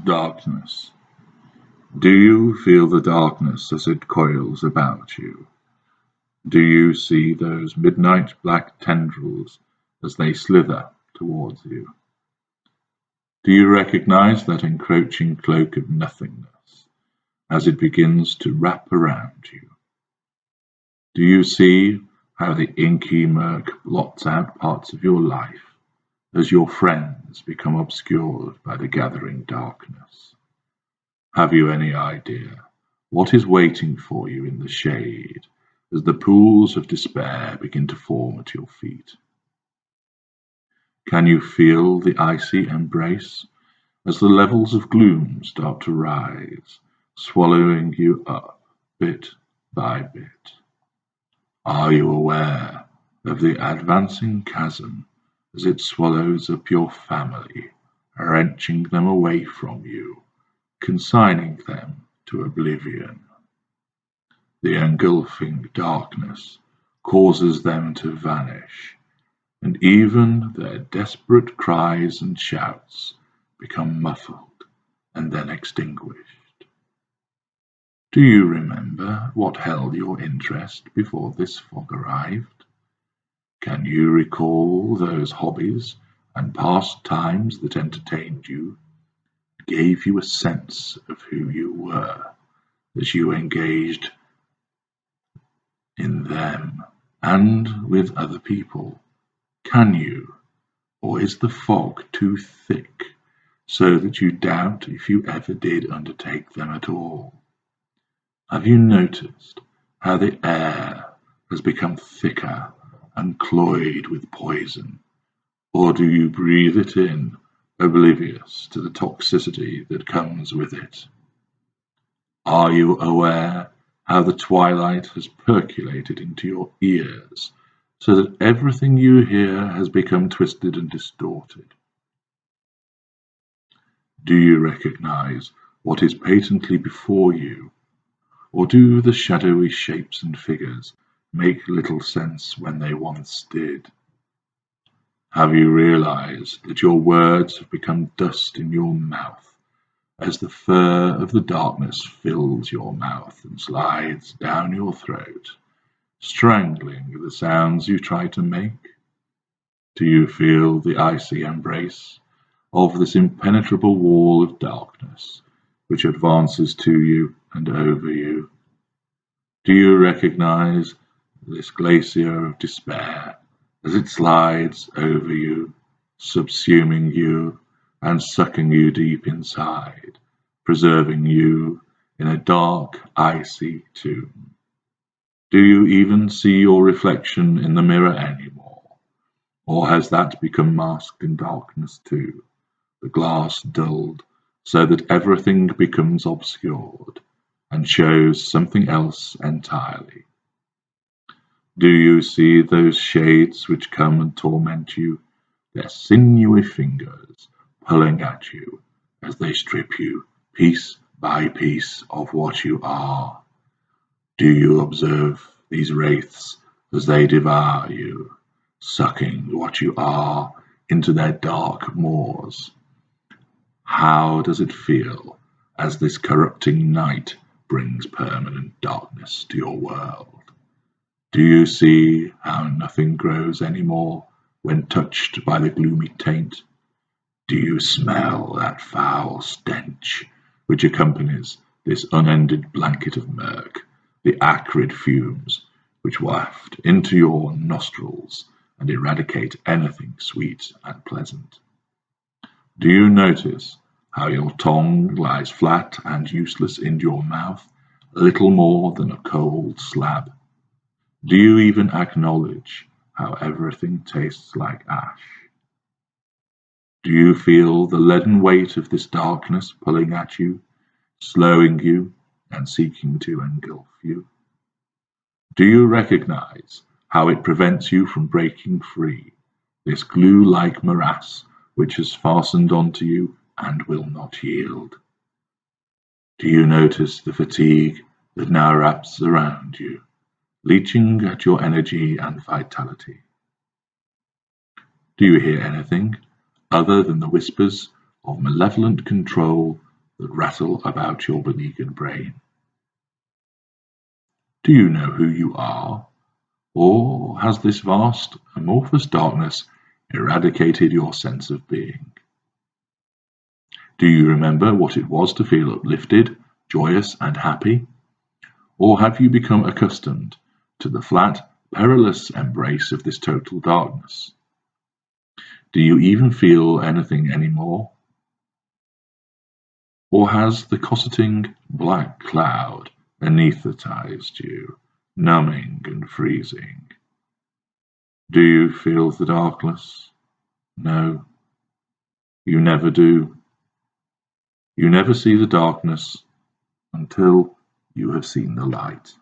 Darkness. Do you feel the darkness as it coils about you? Do you see those midnight black tendrils as they slither towards you? Do you recognize that encroaching cloak of nothingness as it begins to wrap around you? Do you see how the inky murk blots out parts of your life as your friends become obscured by the gathering darkness? Have you any idea what is waiting for you in the shade as the pools of despair begin to form at your feet? Can you feel the icy embrace as the levels of gloom start to rise, swallowing you up bit by bit? Are you aware of the advancing chasm as it swallows up your family, wrenching them away from you, consigning them to oblivion? The engulfing darkness causes them to vanish, and even their desperate cries and shouts become muffled and then extinguished. Do you remember what held your interest before this fog arrived? Can you recall those hobbies and pastimes that entertained you, gave you a sense of who you were as you engaged in them and with other people? Can you, or is the fog too thick so that you doubt if you ever did undertake them at all? Have you noticed how the air has become thicker and cloyed with poison, or do you breathe it in, oblivious to the toxicity that comes with it? Are you aware how the twilight has percolated into your ears, so that everything you hear has become twisted and distorted? Do you recognize what is patently before you, or do the shadowy shapes and figures make little sense when they once did? Have you realized that your words have become dust in your mouth as the fur of the darkness fills your mouth and slides down your throat, strangling the sounds you try to make? Do you feel the icy embrace of this impenetrable wall of darkness which advances to you and over you? Do you recognize this glacier of despair as it slides over you, subsuming you and sucking you deep inside, preserving you in a dark, icy tomb? Do you even see your reflection in the mirror anymore? Or has that become masked in darkness too, the glass dulled so that everything becomes obscured and shows something else entirely? Do you see those shades which come and torment you, their sinewy fingers pulling at you as they strip you piece by piece of what you are? Do you observe these wraiths as they devour you, sucking what you are into their dark maws? How does it feel as this corrupting night brings permanent darkness to your world? Do you see how nothing grows anymore when touched by the gloomy taint? Do you smell that foul stench which accompanies this unended blanket of murk, the acrid fumes which waft into your nostrils and eradicate anything sweet and pleasant? Do you notice how your tongue lies flat and useless in your mouth, little more than a cold slab? Do you even acknowledge how everything tastes like ash? Do you feel the leaden weight of this darkness pulling at you, slowing you, and seeking to engulf you? Do you recognize how it prevents you from breaking free, this glue-like morass which has fastened onto you and will not yield? Do you notice the fatigue that now wraps around you, leeching at your energy and vitality? Do you hear anything other than the whispers of malevolent control that rattle about your beleaguered brain. Do you know who you are, or has this vast, amorphous darkness eradicated your sense of being? Do you remember what it was to feel uplifted, joyous, and happy? Or have you become accustomed to the flat, perilous embrace of this total darkness? Do you even feel anything anymore? Or has the cosseting black cloud anesthetized you, numbing and freezing? Do you feel the darkness? No, you never do. You never see the darkness until you have seen the light.